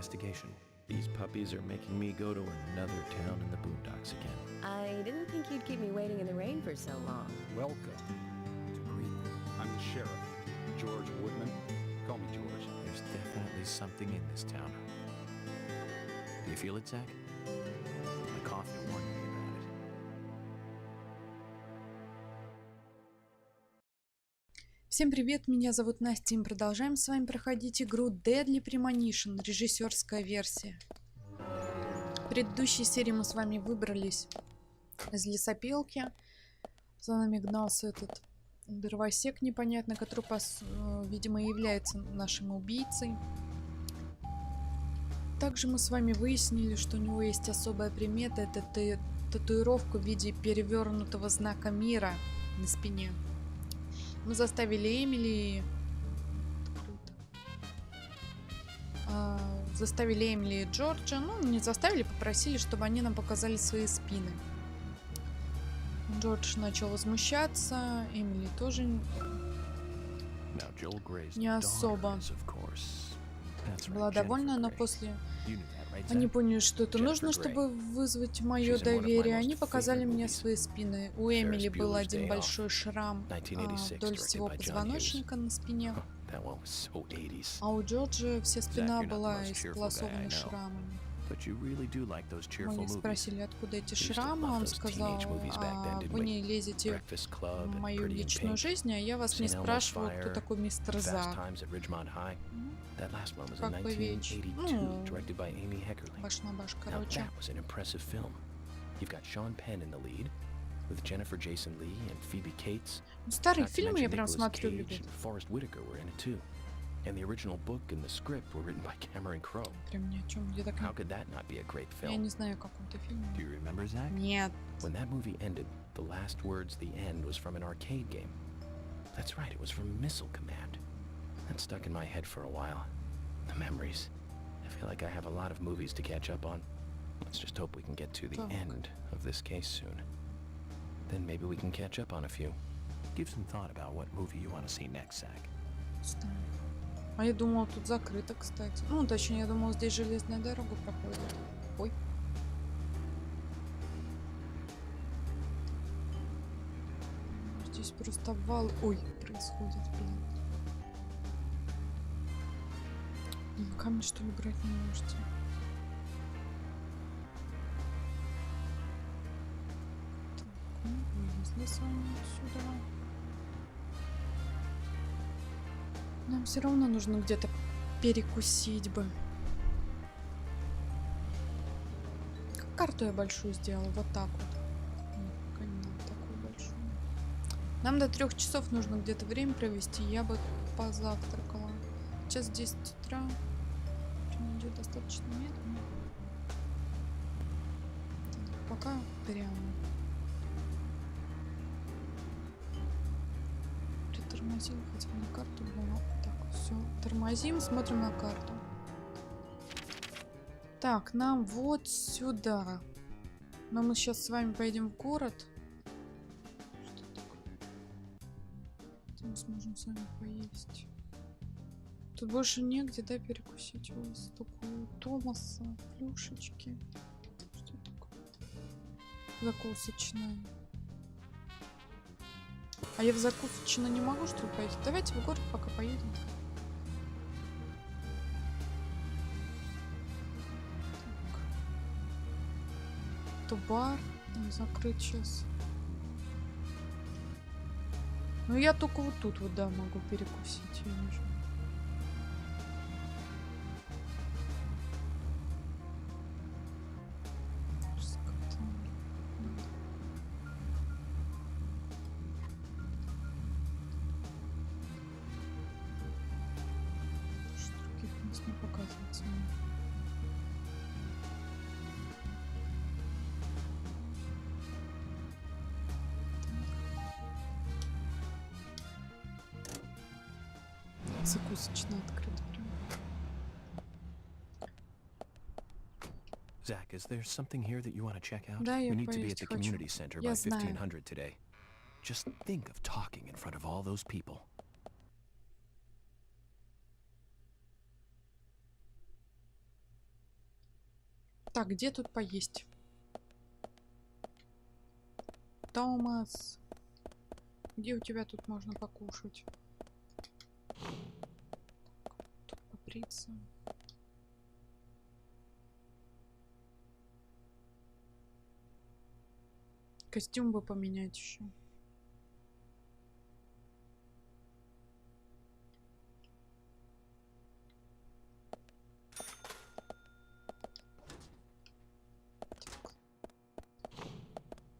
investigation. These puppies are making me go to another town in the boondocks again. I didn't think you'd keep me waiting in the rain for so long. Welcome to Greenwood. I'm the sheriff, George Woodman. Call me George. There's definitely something in this town. Do you feel it, Zach? My coffee warned me about it. Всем привет, меня зовут Настя, и мы продолжаем с вами проходить игру Deadly Premonition, режиссерская версия. В предыдущей серии мы с вами выбрались из лесопилки. За нами гнался этот дровосек непонятно, который, видимо, является нашим убийцей. Также мы с вами выяснили, что у него есть особая примета. Это татуировка в виде перевернутого знака мира на спине. Мы заставили Эмили и Джорджа, не заставили, попросили, чтобы они нам показали свои спины. Джордж начал возмущаться, Эмили тоже не особо была довольна, но после они поняли, что это нужно, чтобы вызвать мое доверие. Они показали мне свои спины. У Эмили был один большой шрам вдоль всего позвоночника на спине, а у Джорджа вся спина была исполосована шрамами. Мы спросили, откуда эти шрамы. Он сказал: вы не лезете в мою личную жизнь, а я вас не спрашиваю, кто такой мистер За. Как бы вещь. Баш на баш, короче. Старые фильмы я прям смотрю, люблю. And the original book and the script were written by Cameron Crowe. Прям ни о чем. How could that not be a great film? Я не знаю, о каком-то фильме. Do you remember, Zach? Нет. When that movie ended, the last words, the end, was from an arcade game. That's right, it was from Missile Command. That stuck in my head for a while. The memories. I feel like I have a lot of movies to catch up on. Let's just hope we can get to the end of this case soon. Then maybe we can catch up on a few. Give some thought about what movie you want to see next, Zach. А я думала, тут закрыто, кстати. Точнее, я думала, здесь железная дорога проходит. Ой. Здесь просто вал. Ой, происходит, блин. Камень, что ли, брать не можете? Так, вылезли с вами отсюда. Нам все равно нужно где-то перекусить бы. Карту я большую сделала, вот так вот. Пока не надо такую большую. Нам до 3 часов нужно где-то время провести. Я бы позавтракала. Сейчас 10 утра. Идет достаточно медленно. Так, пока прямо. Притормозил, хотя бы на карту было. Все, тормозим, смотрим на карту. Так, нам вот сюда. Но мы сейчас с вами поедем в город. Что такое? Где мы сможем с вами поесть? Тут больше негде, да, перекусить. У вас такое Томаса, плюшечки. Что такое? Закусочная. А я в закусочную не могу, что ли, пойти? Давайте в город пока поедем. То бар закрыт сейчас. Я только вот тут вот, да, могу перекусить. Я вижу. Не показывается. Закусочная открыта прям. Zach, is there something here that you want to check out? Да, я We need to be at поесть the хочу. community center by Я знаю. 1500 today. Just think of talking in front of all those people. Так, где тут поесть? Томас. Где у тебя тут можно покушать? Так, тут побриться. Костюм бы поменять еще.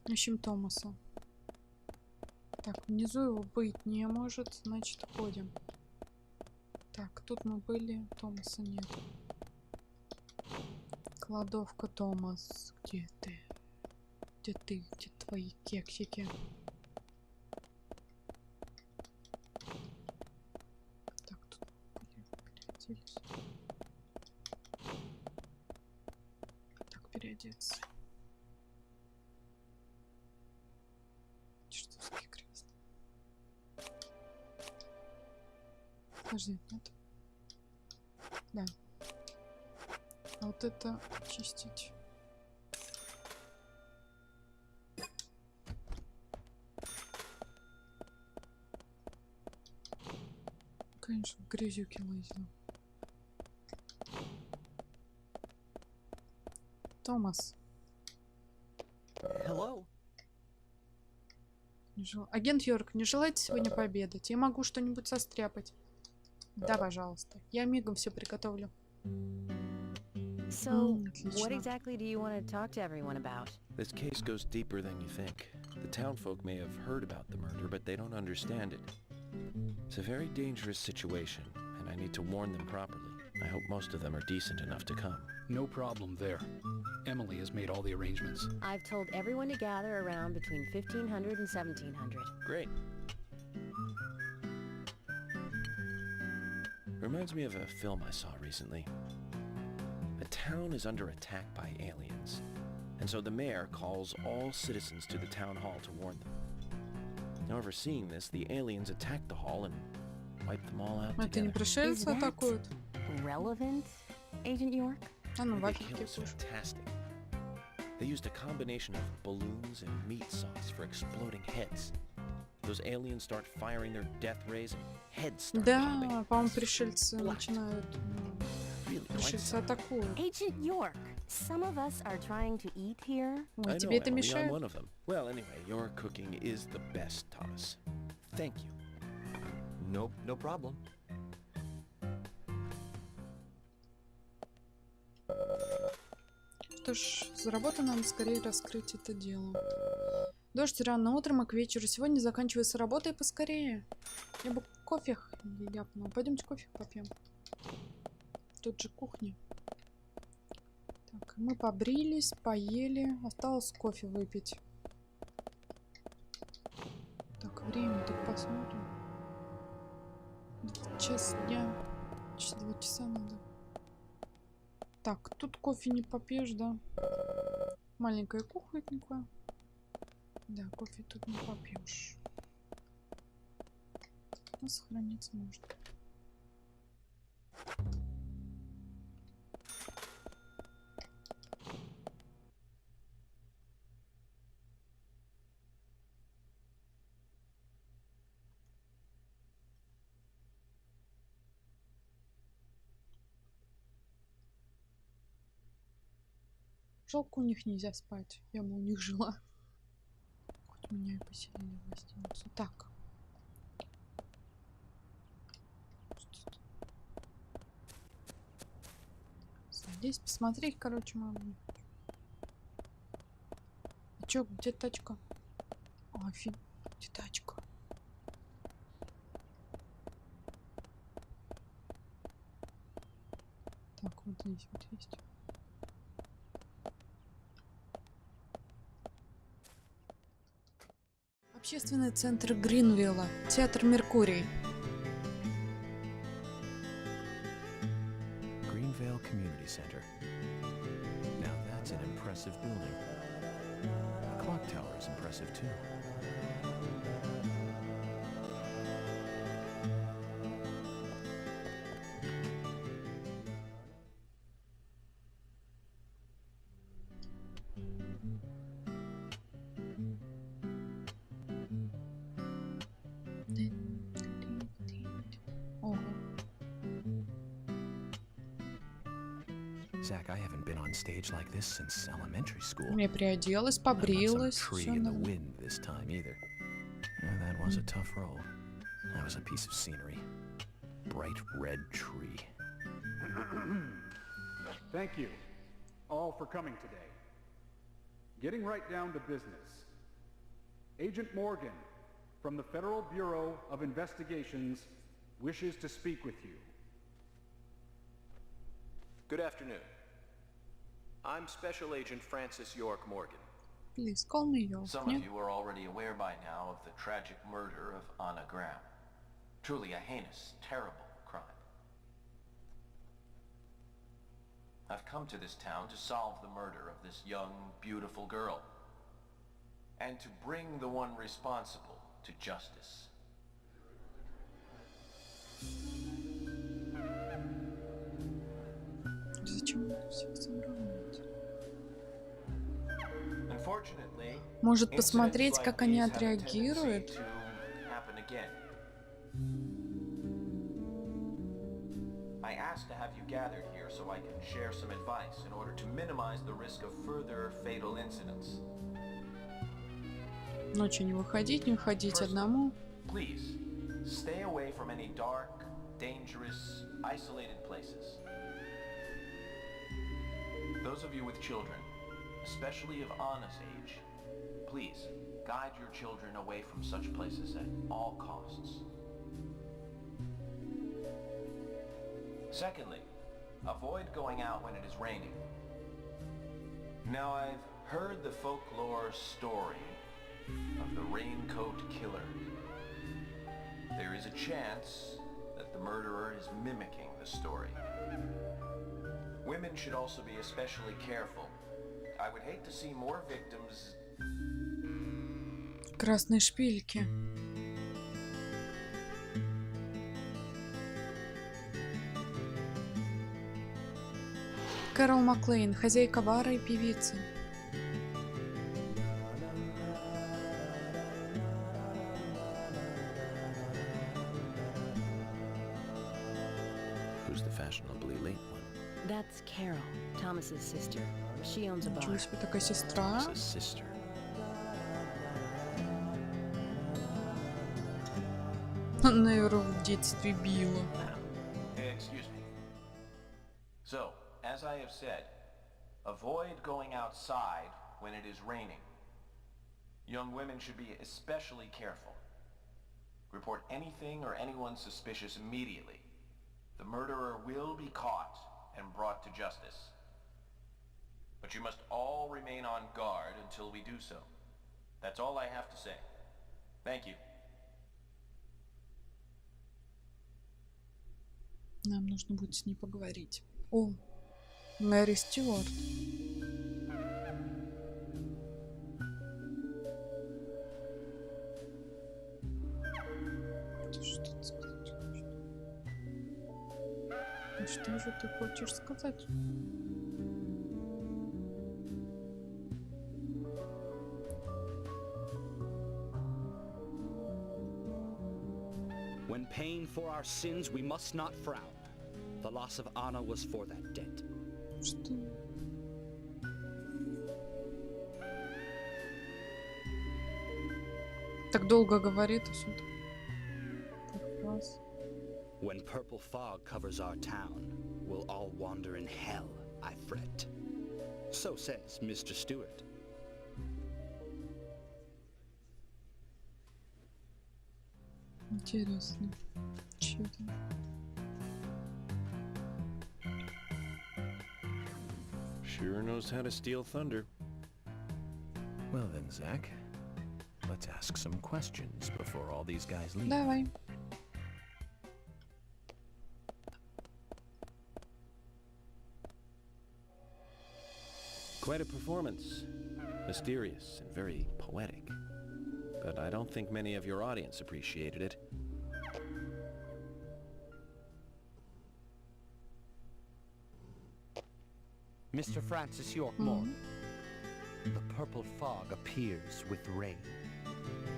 Ищем Томаса. Так, внизу его быть не может, значит, ходим. Так, тут мы были, Томаса нет. Кладовка, Томас. Где ты? Где ты? Где твои кексики? Так, тут переоделись. Так, переодеться. Подожди, нет? Да. А вот это чистить. Конечно, в грязюке лазила. Томас. Hello. Агент Йорк, не желаете сегодня пообедать? Я могу что-нибудь состряпать. Да, пожалуйста. Я мигом все приготовлю. So, what Отлично. exactly do you want to talk to everyone about? This case goes deeper than you think. The townfolk may have heard about the murder, but they don't understand it. It's a very dangerous situation, and I need to warn them properly. I hope most of them are decent enough to come. No problem there. Emily has made all the arrangements. I've told everyone to gather around between 1500 and 1700. Great. Reminds me of a film I saw recently. The town is under attack by aliens, and so the mayor calls all citizens to the town hall to warn them. However, seeing this, the aliens attacked the hall and wiped them all out Это не together. пришельцы Is that атакуют? Relevant, Agent York? А ну, They вафельки killed кушай. fantastic. They used a combination of balloons and meat sauce for exploding heads. Those aliens start firing their death rays and heads start Да, popping. по-моему, пришельцы начинают. Really quite Пришельцы something. атакуют. Agent York, some of us are trying to eat here. Ой, I тебе know, это Emily, I'm мешает? one of them. Well, anyway, your cooking is the best, Thomas. Thank you. No problem. Что ж, за работу надо скорее раскрыть это дело. Дождь рано утром и к вечеру. Сегодня заканчивается работа и поскорее. Я бы кофе ляпнула. Пойдемте кофе попьем. Тут же кухня. Так, мы побрились, поели. Осталось кофе выпить. Так, время тут посмотрим. Час дня. Через 2 часа надо. Так, тут кофе не попьешь, да? Маленькая кухонька. Да, кофе тут не попьешь. Но сохраниться можно. Жалко, у них нельзя спать. Я бы у них жила. Хоть меня и поселили в гостиницу. Так. Здесь посмотреть, короче, могу. А чё, где тачка? А, фиг, где тачка? Так, вот здесь вот есть. Общественный центр Гринвилла. Театр Меркурий. Greenvale Community Center. Now that's an impressive building. The clock tower is impressive too. Zach, I haven't been on stage like this since elementary school. Я приоделась, Not some побрилась, tree всё in the нормально. wind this time either. That was a tough role. That was a piece of scenery. Bright red tree. Thank you all for coming today. Getting right down to business. Agent Morgan from the Federal Bureau of Investigations wishes to speak with you. Good afternoon. I'm Special Agent Francis York Morgan. Please call me York. Some of you are already aware by now of the tragic murder of Anna Graham. Truly a heinous, terrible crime. I've come to this town to solve the murder of this young, beautiful girl, and to bring the one responsible to justice. Зачем всех собрать? Unfortunately, Может посмотреть, incidents как like они these have a tendency отреагируют? to happen again. I asked to have you gathered here so I can share some advice in order to minimize the risk of further fatal incidents. Ночью не выходить одному. Please, stay away from any dark, dangerous, isolated places. Those of you with children, especially of Anna's age, please guide your children away from such places at all costs. Secondly, avoid going out when it is raining. Now, I've heard the folklore story of the raincoat killer. There is a chance that the murderer is mimicking the story. Women should also be especially careful. I would hate to see more victims. Красные шпильки. Кэрол Маклейн, хозяйка бара и певица. Who's the fashionably late one? That's Carol, Thomas's sister. She owns a bar. Ничего себе, такая сестра. It's a sister. Она ее в детстве била. Excuse me. So, as I have said, avoid going outside when it is raining. Young women should be especially careful. Report anything or anyone suspicious immediately. The murderer will be caught and brought to justice. But you must all remain on guard until we do so. That's all I have to say. Thank you. Нам нужно будет с ней поговорить. О, Мэри Стюарт. Ты что сказать хочешь? Ну что же ты хочешь сказать? When paying for our sins, we must not frown. The loss of Anna was for that debt. Что? Так долго говорит, и что-то. Так раз. When purple fog covers our town, we'll all wander in hell, I fret. So says Mr. Stewart. Интересно. Чё там? Sure knows how to steal thunder. Well then, Zach, let's ask some questions before all these guys leave. Давай. Quite a performance. Mysterious and very poetic. But I don't think many of your audience appreciated it. Mr. Francis York Morgan. The purple fog appears with rain,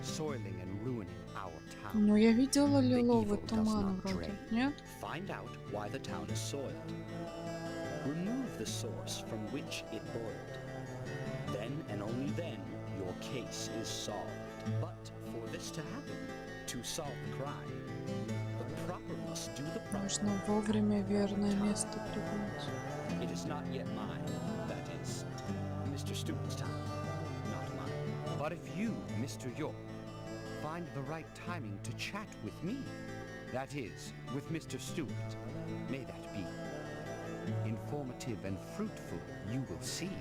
soiling and ruining our town. Ну, я видела The лиловый evil does туман not вроде. drain. Нет? Find out why the town is soiled. Remove the source from which it boiled. Then and only then your case is solved. But for this to happen, to solve the crime, the proper must do the proper. Нужно вовремя верное место прибыть. It is not yet mine. That is Mr. Stewart's time, not mine. But if you, Mr. York, find the right timing to chat with me, that is, with Mr. Stewart, may that be informative and fruitful, you will see.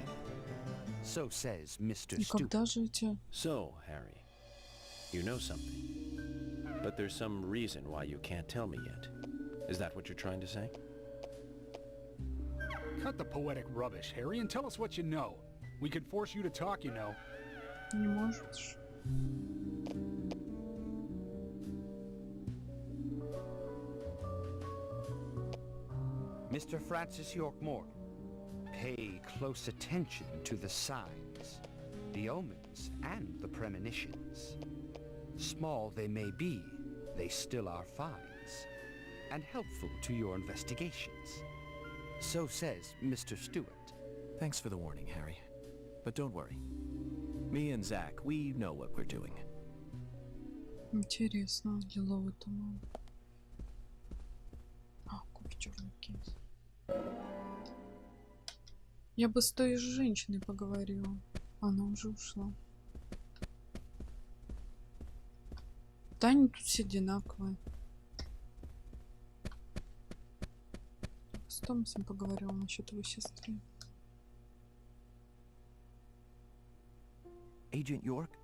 So says Mr. И когда Stewart. же эти... So, Harry, you know something. But there's some reason why you can't tell me yet. Is that what you're trying to say? Cut the poetic rubbish, Harry, and tell us what you know. We can force you to talk, you know. Не можешь. Mr. Francis York Morgan, pay close attention to the signs, the omens, and the premonitions. Small they may be, they still are finds, and helpful to your investigations. So says Mr. Stewart. Thanks for the warning, Harry. But don't worry. Me and Zach, we know what we're doing. Интересно, лиловый туман. А, купи черный кейс. Я бы с той женщиной поговорила. Она уже ушла. Да, они тут все одинаковые. С Томасом поговорила насчет его сестры. Agent York,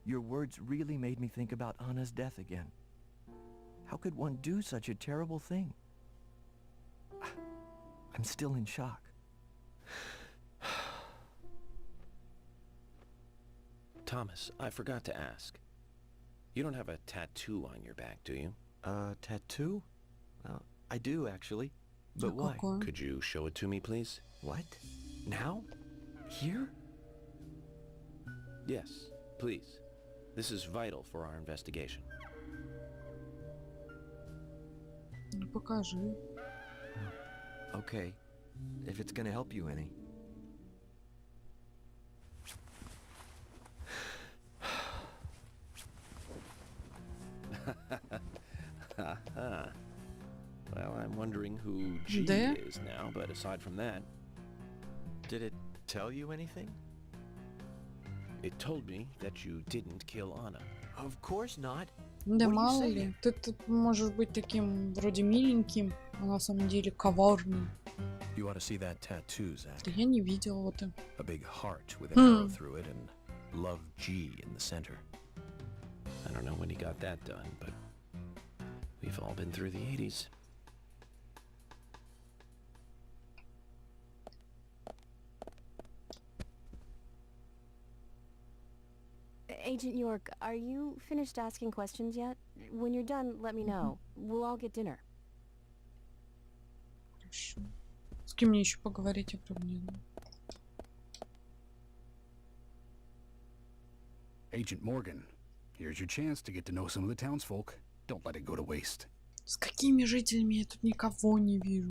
your words really made me think about Anna's death again. How could one do such a terrible thing? I'm still in shock. Thomas, I forgot to ask. You don't have a tattoo on your back, do you? Tattoo? I do, actually. But why? Какое? Could you show it to me, please? What? Now? Here? Yes, please. This is vital for our investigation. Ну покажи. Okay. If it's gonna help you any. Well, I'm wondering who G There? is now, but aside from that, Did it tell you anything? it told me that you didn't kill Anna. Of course not. Да What are you мало saying? ли. Ты можешь быть таким вроде миленьким, а на самом деле коварным. You ought to see that tattoo, Zach. Да я не видел вот это. A big heart with an arrow through it and love G in the center. I don't know when he got that done, but we've all been through the 80s. Agent York, are you finished asking questions yet? When you're done, let me know. We'll all get dinner. Хорошо. С кем мне еще поговорить, я прям не знаю. Agent Morgan, here's your chance to get to know some of the townsfolk. Don't let it go to waste. С какими жителями я тут никого не вижу?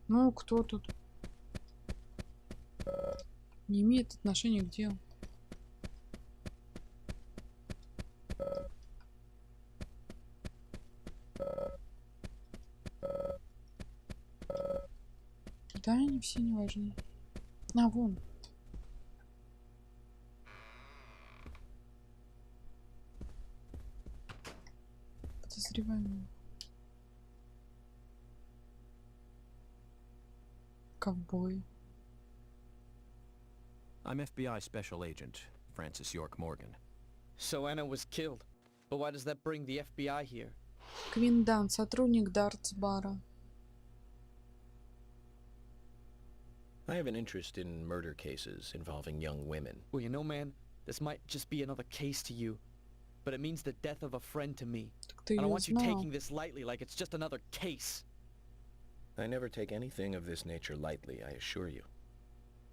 Ну, кто тут? Не имеет отношения к делу. Да, они все не важны. А, вон. Подозреваемые. Ковбой. I'm FBI Special Agent Francis York Morgan. So Anna was killed. But why does that bring the FBI here? Квиндан, сотрудник дартс-бара. I have an interest in murder cases involving young women. Well, you know, man, this might just be another case to you. But it means the death of a friend to me. Так ты I don't её want you знал. taking this lightly like it's just another case. I never take anything of this nature lightly, I assure you.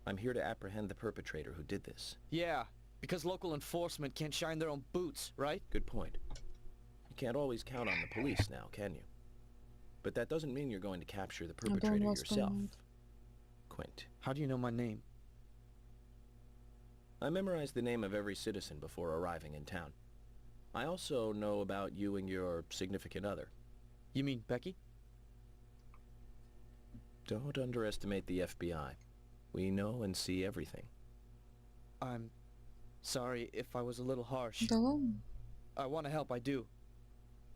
I'm here to apprehend the perpetrator who did this. Yeah, because local enforcement can't shine their own boots, right? Good point. Can't always count on the police now, can you? But that doesn't mean you're going to capture the А да, он perpetrator вас yourself. помнит. Quint. How do you know my name? I memorized the name of every citizen before arriving in town. I also know about you and your significant other. You mean Becky? Don't underestimate the FBI. We know and see everything. I'm sorry if I was a little harsh. Да ладно. I want to help, I do.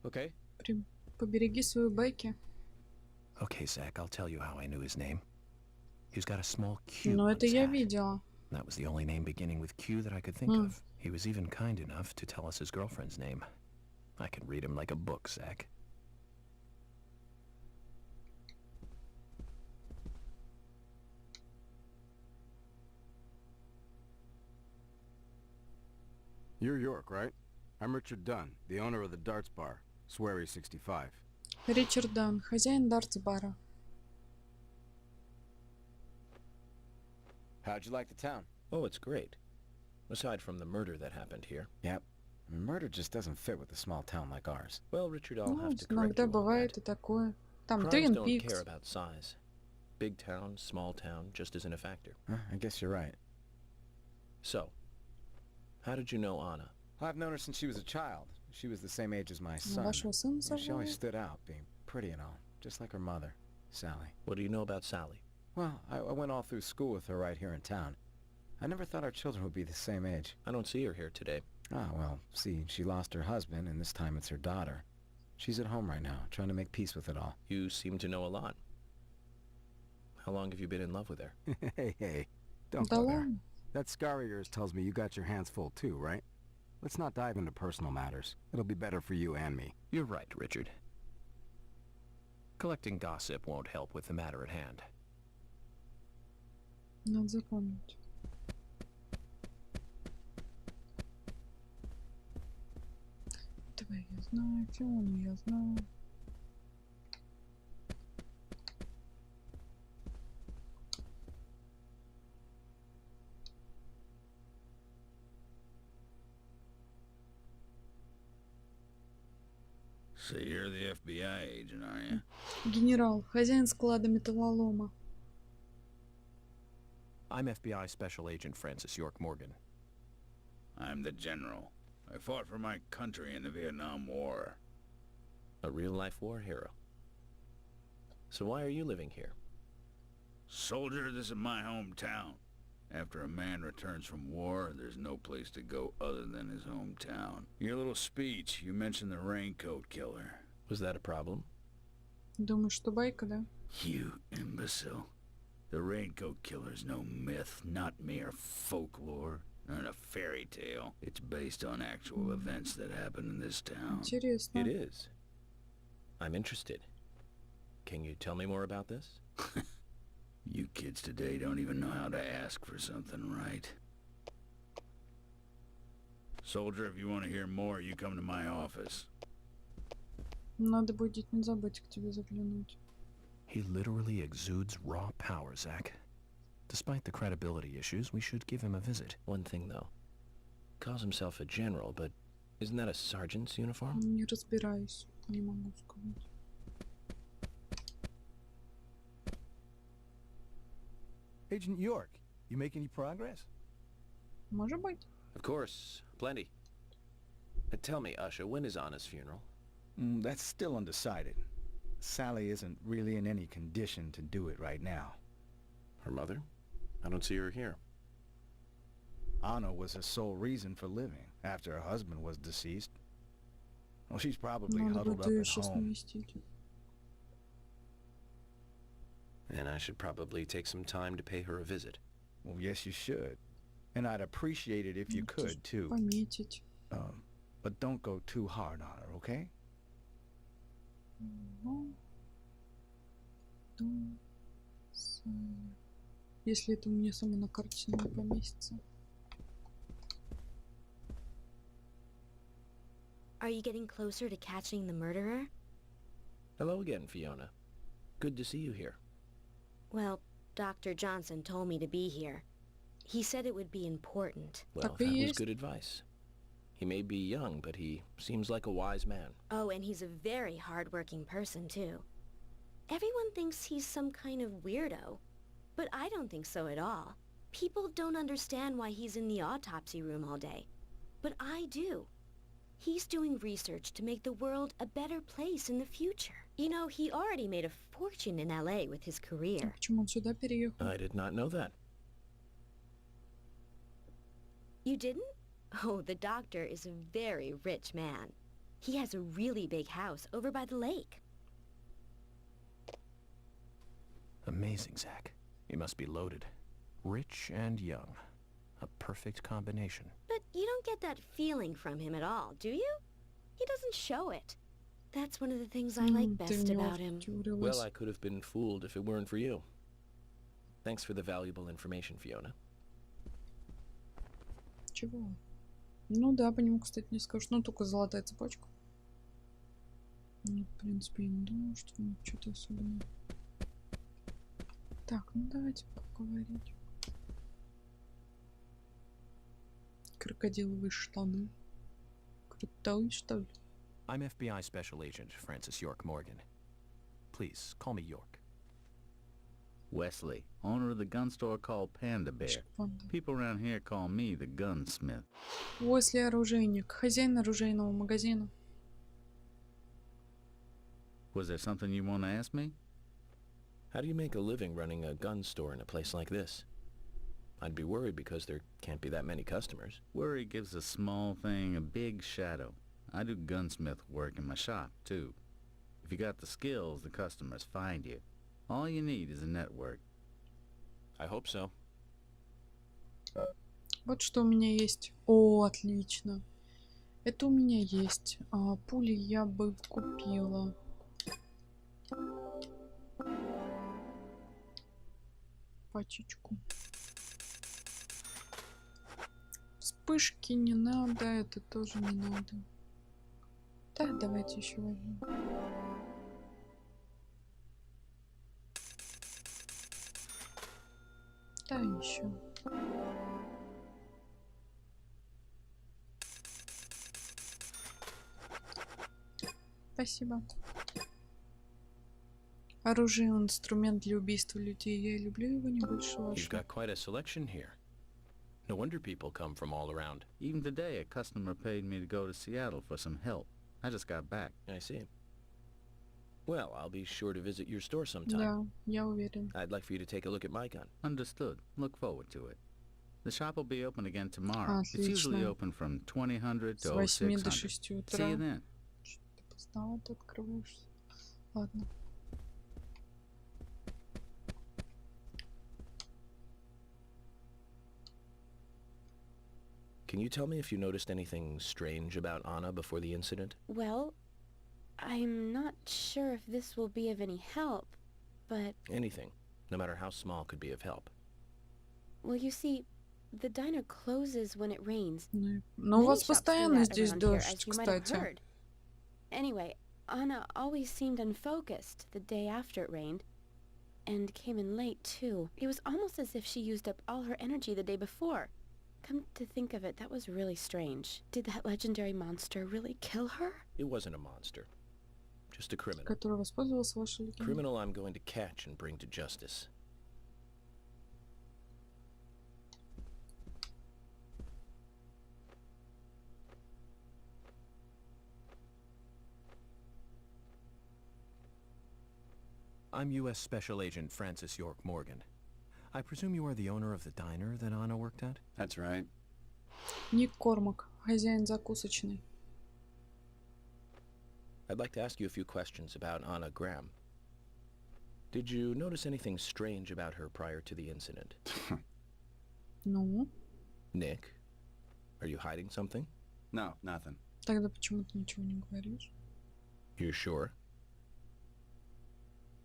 Okay? Побереги свою Бекки. Okay, Zach, I'll tell you how I knew his name. He's got a small Q Но on это his я hat. видела. That was the only name beginning with Q that I could think of. He was even kind enough to tell us his girlfriend's name. I can read him like a book, Zach. You're York, right? I'm Richard Dunn, the owner of the Darts Bar, Swery 65. Ричард Дан, хозяин дартс-бара. How'd you like the town? Oh, it's great. Aside from the murder that happened here. Yep. Murder just doesn't fit with a small town like ours. Well, Richard, I'll Ну, have to correct иногда you on бывает that. и такое. Там Crimes Твин don't care Пикс. about size. Big town, small town, just isn't a factor. I guess you're right. So, how did you know Anna? I've known her since she was a child. She was the same age as my Ну, son. вашего сына She always зовут. stood out, being pretty and all, just like her mother, Sally. What do you know about Sally? Well, I went all through school with her right here in town. I never thought our children would be the same age. I don't see her here today. Ah, well, see, she lost her husband, and this time it's her daughter. She's at home right now, trying to make peace with it all. You seem to know a lot. How long have you been in love with her? Hey, don't Да go there. ладно. That scar of yours tells me you got your hands full too, right? Let's not dive into personal matters. It'll be better for you and me. You're right, Richard. Collecting gossip won't help with the matter at hand. Надо запомнить. Этого я знаю, Фиону я знаю. So you're the FBI agent, are you? Генерал, хозяин склада металлолома. I'm FBI Special Agent Francis York Morgan. I'm the general. I fought for my country in the Vietnam War. A real-life war hero. So why are you living here? Soldier, this is my hometown. After a man returns from war, there's no place to go other than his hometown. Your little speech, you mentioned the raincoat killer. Was that a problem? Думаешь, что байка, да? You imbecile. The raincoat killer's no myth, not mere folklore, not a fairy tale. It's based on actual events that happened in this town. Интересно. It is. I'm interested. Can you tell me more about this? You kids today don't even know how to ask for something right. Soldier, if you want to hear more, you come to my office. Надо будет не забыть к тебе заглянуть. He literally exudes raw power, Zach. Despite the credibility issues, we should give him a visit. One thing, though. Calls himself a general, but isn't that a sergeant's uniform? Не разбираюсь, не могу сказать. Agent York, you make any progress? Может быть. Of course, plenty. But tell me, Usha, when is Anna's funeral? That's still undecided. Sally isn't really in any condition to do it right now. Her mother? I don't see her here. Anna was her sole reason for living after her husband was deceased. Well, she's probably Надо huddled будет up ее at сейчас home. навестить. And I should probably take some time to pay her a visit. Well, yes, you should. And I'd appreciate it if you could, too. Пометить. But don't go too hard on her, okay? Если это у меня само на карте не поместится. Are you getting closer to catching the murderer? Hello again, Fiona. Good to see you here. Well, Dr. Johnson told me to be here. He said it would be important. Well, that was good advice. He may be young, but he seems like a wise man. Oh, and he's a very hard-working person, too. Everyone thinks he's some kind of weirdo, but I don't think so at all. People don't understand why he's in the autopsy room all day, but I do. He's doing research to make the world a better place in the future. You know, he already made a fortune in LA with his career. I did not know that. You didn't? Oh, the doctor is a very rich man. He has a really big house over by the lake. Amazing, Zach. He must be loaded. Rich and young. A perfect combination. But you don't get that feeling from him at all, do you? He doesn't show it. That's one of the things I like best about him. Well, I could have been fooled if it weren't for you. Thanks for the valuable information, Fiona. Чего? Ну да, по нему, кстати, не скажешь. Ну, только золотая цепочка. Ну, в принципе, я не думаю, что у них что-то особенное. Так, ну давайте поговорить. Крокодиловые штаны. Крутой, что ли? I'm FBI Special Agent Francis York Morgan. Please, call me York. Wesley, owner of the gun store called Panda Bear. People around here call me the gunsmith. Уэсли оружейник, хозяин оружейного магазина. Was there something you want to ask me? How do you make a living running a gun store in a place like this? I'd be worried because there can't be that many customers. Worry gives a small thing a big shadow. I do gunsmith work in my shop, too. If you got the skills, the customers find you. All you need is a network. I hope so. Вот что у меня есть. О, отлично. Это у меня есть. Пули я бы купила. Пачечку. Вспышки не надо, это тоже не надо. Да, давайте еще возьмем. Да, еще. Спасибо. Оружие — инструмент для убийства людей. Я люблю его не больше You've вашего. got quite a selection here. No wonder people come from all around. Even today, a customer paid me to go to Seattle for some help. I just got back. I see. Well, I'll be sure to visit your store sometime. Да, я уверен. I'd like for you to take a look at my gun. Understood. Look forward to it. The shop will be open again tomorrow. It's usually Отлично. open from 2000 С to 8 до 0600. 6 See утра. you then. Ты поздно ты открываешься. Ладно. Can you tell me if you noticed anything strange about Anna before the incident? Well, I'm not sure if this will be of any help, but... Anything, no matter how small, could be of help. Well, you see, the diner closes when it rains. Но у Many вас shops do постоянно that здесь around here, дождь, as you might have кстати. heard. Anyway, Anna always seemed unfocused the day after it rained, and came in late, too. It was almost as if she used up all her energy the day before. Come to think of it, that was really strange. Did that legendary monster really kill her? It wasn't a monster. Just a criminal. Который воспользовался вашей легендой. Criminal I'm going to catch and bring to justice. I'm U.S. Special Agent Francis York Morgan. I presume you are the owner of the diner that Anna worked at? That's right. Ник Кормак, хозяин закусочной. I'd like to ask you a few questions about Anna Graham. Did you notice anything strange about her prior to the incident? Ну? Nick, are you hiding something? No, nothing. Тогда почему ты ничего не говоришь? You sure?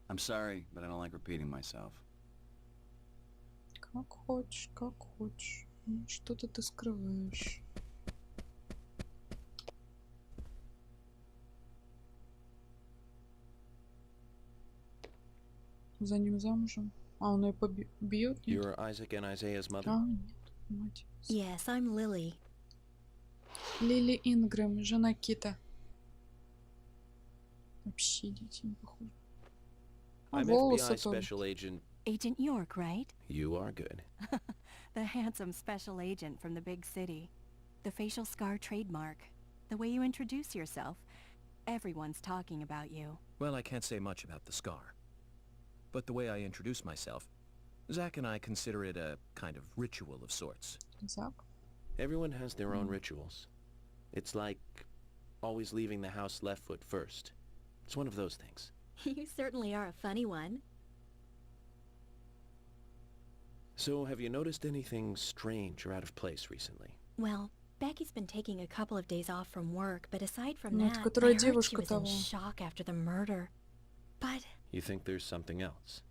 I'm sorry, but I don't like repeating myself. Как хочешь, как хочешь. Ну, что-то ты скрываешь. За ним замужем. А он ее побьет? Нет? You're Isaac and Isaiah's mother? А, нет, мать. Yes, I'm Lily. Лили Ингрэм, жена Кита. Вообще дети не похожи. А волосы тоже. Agent York, right? You are good. The handsome special agent from the big city. The facial scar trademark. The way you introduce yourself. Everyone's talking about you. Well, I can't say much about the scar. But the way I introduce myself, Zach and I consider it a kind of ritual of sorts. Zach? Everyone has their own rituals. It's like always leaving the house left foot first. It's one of those things. You certainly are a funny one. So, have you noticed anything strange or out of place recently? Well, Becky's been taking a couple of days off from work, but aside from Ну, that, которая I heard she девушка was in того. shock after the murder. But, You think there's something else?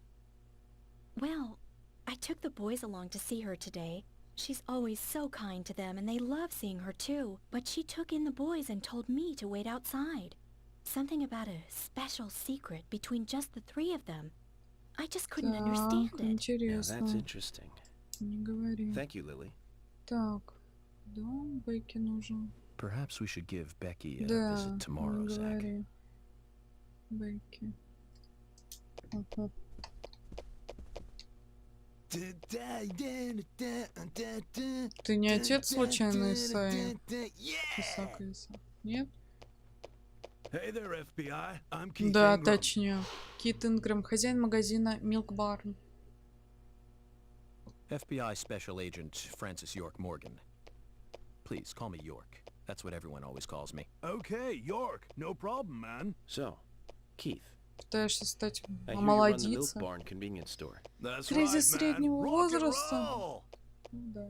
well, I took the boys along to see her today. She's always so kind to them, and they love seeing her too. But she took in the boys and told me to wait outside. Something about a special secret between just the three of them. I just couldn't understand Так, it. Now, интересно. that's interesting. Не говори. Thank you, Lily. Так, да, Бекки нужен. Perhaps we should give Becky a Да, visit tomorrow, не Zach. говори. Бекки. Ага. Ты не отец случайно Исаи? Исаак Исаак. Нет? Hey there, FBI. I'm Keith Да, Ingram. точнее. Кит Ингрэм, хозяин магазина Milk Barn. FBI Special Agent Francis York Morgan. Please, call me York. That's what everyone always calls me. Okay, York. No problem, man. So, Keith, Пытаешься стать I hear you run the milk омолодиться. barn convenience store. That's Кризис right, man. среднего Rock and возраста. roll. Ну да.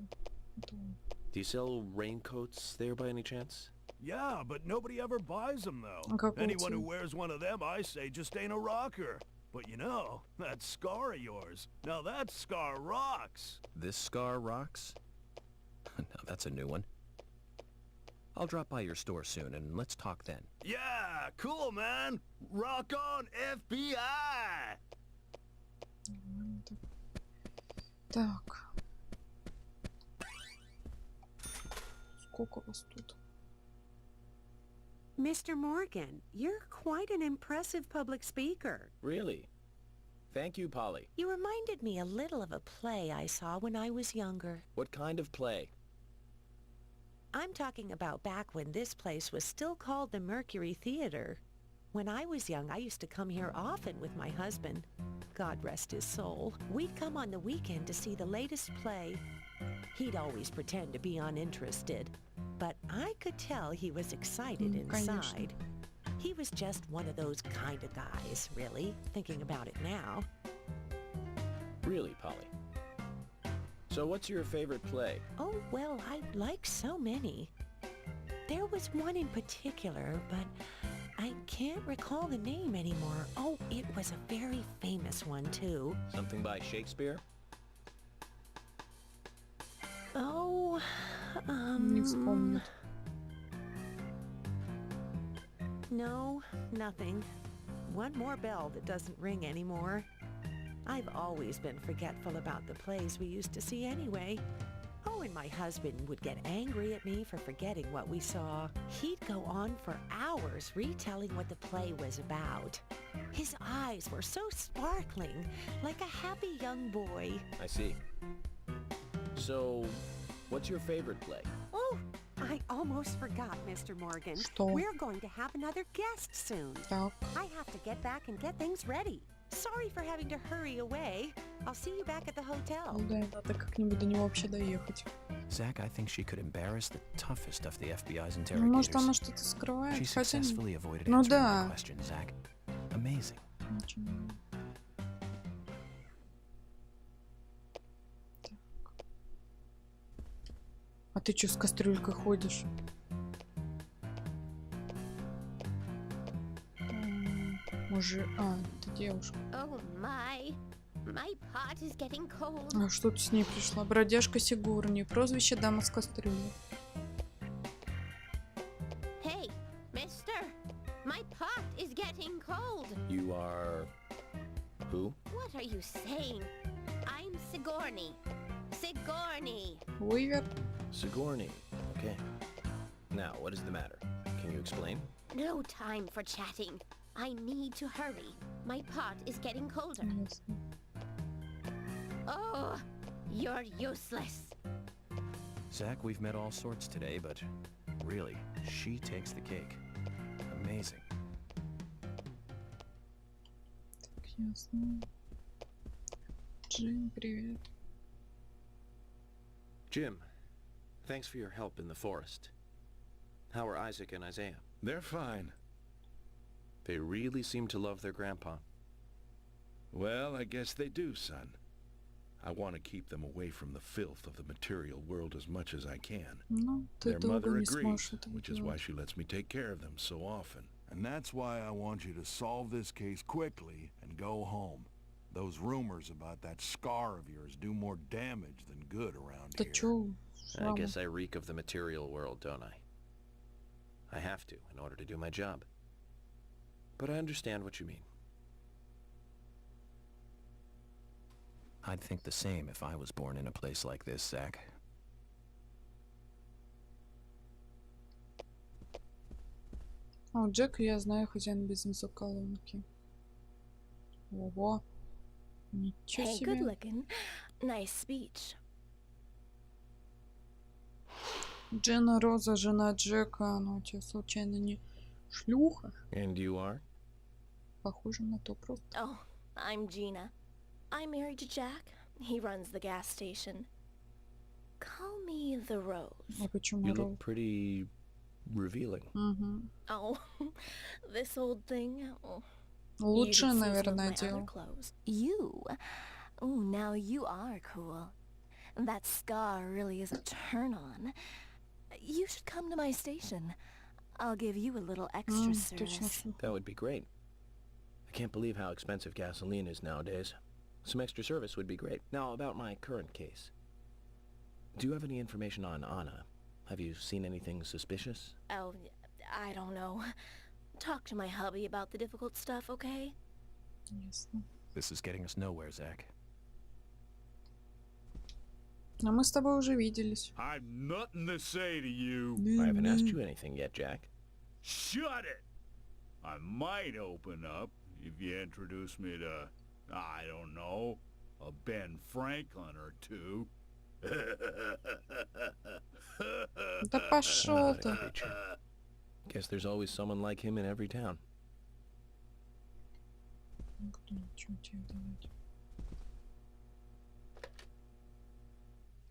Это он. Do you sell raincoats there by any chance? Yeah, but nobody ever buys them, though. А какого Anyone who цвета? wears one of them, I say, just ain't a rocker. But you know, that scar of yours. Now that scar rocks. This scar rocks? Now that's a new one. I'll drop by your store soon, and let's talk then. Yeah, cool, man. Rock on, FBI. Так. Сколько вас тут? Mr. Morgan, you're quite an impressive public speaker. Really? Thank you, Polly. You reminded me a little of a play I saw when I was younger. What kind of play? I'm talking about back when this place was still called the Mercury Theater. When I was young, I used to come here often with my husband. God rest his soul. We'd come on the weekend to see the latest play. He'd always pretend to be uninterested, but I could tell he was excited inside. He was just one of those kind of guys, really, thinking about it now. Really, Polly? So what's your favorite play? Oh, well, I like so many. There was one in particular, but I can't recall the name anymore. Oh, it was a very famous one, too. Something by Shakespeare? Oh, Не вспомнит. No, nothing. One more bell that doesn't ring anymore. I've always been forgetful about the plays we used to see anyway. Oh, and my husband would get angry at me for forgetting what we saw. He'd go on for hours retelling what the play was about. His eyes were so sparkling, like a happy young boy. I see. So, what's your favorite play? Oh, I almost forgot, Mr. Morgan. Что? We're going to have another guest soon. Так. I have to get back and get things ready. Sorry for having to hurry away. I'll see you back at the hotel. Ну да, надо как-нибудь до него вообще доехать. Zach, I think she could embarrass the toughest of the FBI's Ну, interrogators. может, она что-то скрывает, She хотя... successfully avoided Ну answering да. my question, Zach. Amazing. Ничего не- Так. А ты чё с кастрюлькой ходишь? Может... А, это девушка. Oh my pot is getting cold. А что ты с ней пришла? Бродяжка Сигурни. Прозвище дама с кастрюлей. Hey, mister, my pot is getting cold. You are... who? What are you saying? I'm Sigourney. Sigourney. Уивер. Sigourney. Okay. Now, what is the matter? Can you explain? No time for chatting. I need to hurry. My pot is getting colder. Oh, you're useless. Zach, we've met all sorts today, but really, she takes the cake. Amazing. Так, ясно. Джим, привет. Jim, thanks for your help in the forest. How are Isaac and Isaiah? They're fine. They really seem to love their grandpa. Well, I guess they do, son. I want to keep them away from the filth of the material world as much as I can. Ну, ты Their долго mother не agrees, сможешь этого which is why делать. she lets me take care of them so often. And that's why I want you to solve this case quickly and go home. Those rumors about that scar of yours do more damage than good around Да here. чё? I guess I reek of the material world, don't I? I have to, in order to do my job. But I understand what you mean. I'd think the same if I was born in a place like this, Zach. А, Джек, я знаю, хозяин бензоколонки. Ого. Ничего Hey, себе. good looking. Nice speech. Дженна Роза, жена Джека. Она у тебя случайно не шлюха? And you are? Похоже на то просто. Oh, I'm Gina. I'm married to Jack. He runs the gas station. Call me the Rose. А почему You Роуз? look pretty revealing. Угу. Oh, this old thing. Oh, Лучше, you should see some of наверное, my other делал. clothes. You? Oh, now you are cool. That scar really is a turn on. You should come to my station. I'll give you a little extra Точно service. That would be great. I can't believe how expensive gasoline is nowadays. Some extra service would be great. Now, about my current case. Do you have any information on Anna? Have you seen anything suspicious? Oh, I don't know. Talk to my hubby about the difficult stuff, okay? Ясно. This is getting us nowhere, Zach. А мы с тобой уже виделись. I've nothing to say to you. I haven't asked you anything yet, Jack. Shut it! I might open up if you introduce me to, I don't know, a Ben Franklin or two. Да пошел Not a ты. creature. Guess there's always someone like him in every town.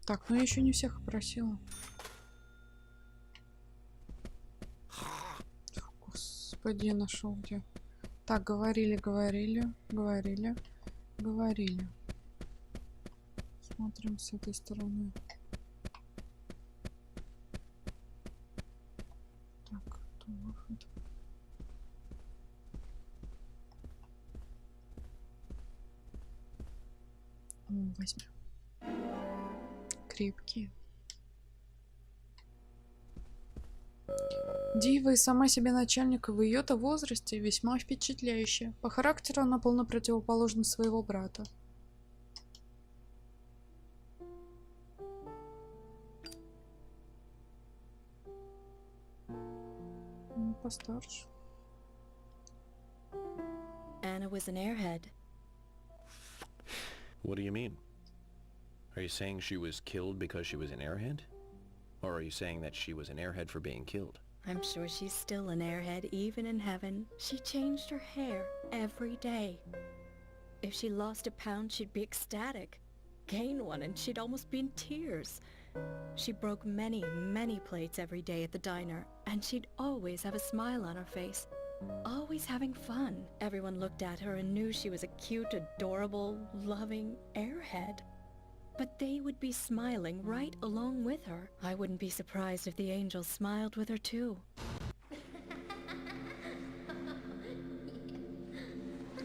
Так, ну я еще не всех опросила. Господи, нашел где. Так, говорили. Смотрим с этой стороны. Так, тут выход. Возьмем. Крепкие. Дива и сама себе начальник в ее-то возрасте весьма впечатляющая. По характеру она полно противоположна своего брата. Постарше. Anna was an airhead. What do you mean? Are you saying she was killed because she was an airhead? Or are you saying that she was an airhead for being killed? I'm sure she's still an airhead even in heaven. She changed her hair every day. If she lost a pound, she'd be ecstatic. Gain one and she'd almost be in tears. She broke many, many plates every day at the diner, and she'd always have a smile on her face. Always having fun. Everyone looked at her and knew she was a cute, adorable, loving airhead. But they would be smiling right along with her. I wouldn't be surprised if the angels smiled with her too.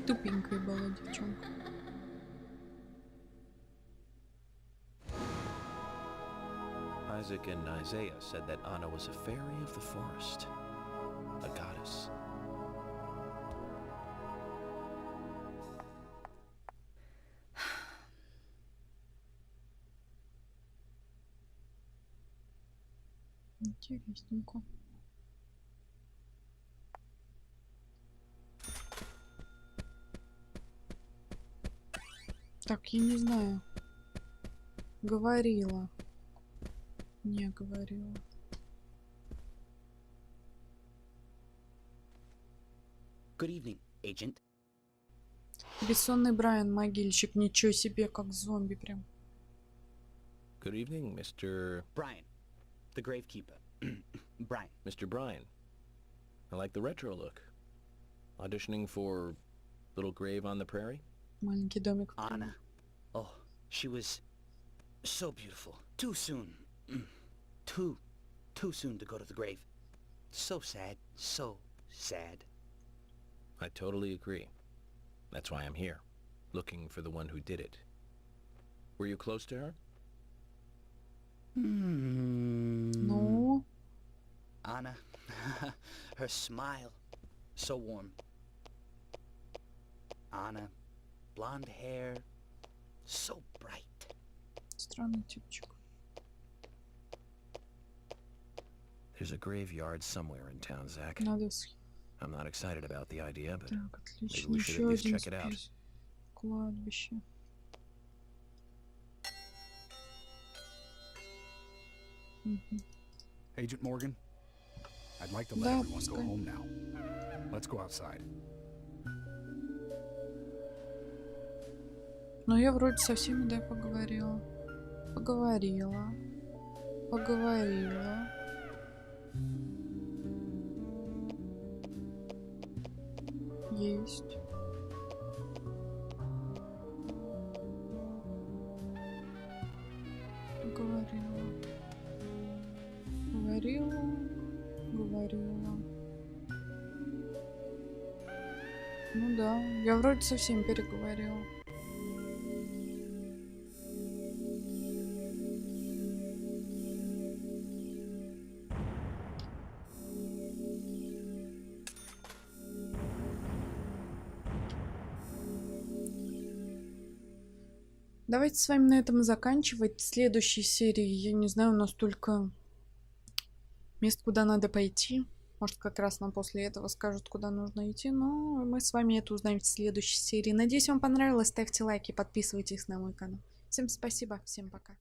Тупенькая была девчонка. Isaac and Isaiah said that Anna was a fairy of the forest, a goddess. Интересненько. Так, я не знаю. Говорила. Не говорила. Good evening, agent. Бессонный Брайан, могильщик. Ничего себе, как зомби прям. Good evening, Mr. Brian, the gravekeeper. Brian. Mr. Brian. I like the retro look. Auditioning for Little Grave on the Prairie? Маленький домик. Anna. Oh, she was so beautiful. Too soon. Too soon to go to the grave. So sad. So sad. I totally agree. That's why I'm here, looking for the one who did it. Were you close to her? No. Anna, her smile, so warm. Anna, blonde hair, so bright. Странный типчик. There's a graveyard somewhere in town, Zach. Надо I'm not excited about the idea, but Так, maybe отлично. we should Еще at least один check it out. список. Кладбище. Agent Morgan, I'd like to let everyone go home now. Let's go outside. Ну, я вроде со всеми, да, поговорила. Поговорила. Поговорила. Есть. Поговорила. Говорила. Говорила. Ну да, я вроде со всеми переговорила. Давайте с вами на этом заканчивать. В следующей серии, я не знаю, у нас только мест, куда надо пойти. Может, как раз нам после этого скажут, куда нужно идти. Но мы с вами это узнаем в следующей серии. Надеюсь, вам понравилось. Ставьте лайки, подписывайтесь на мой канал. Всем спасибо, всем пока.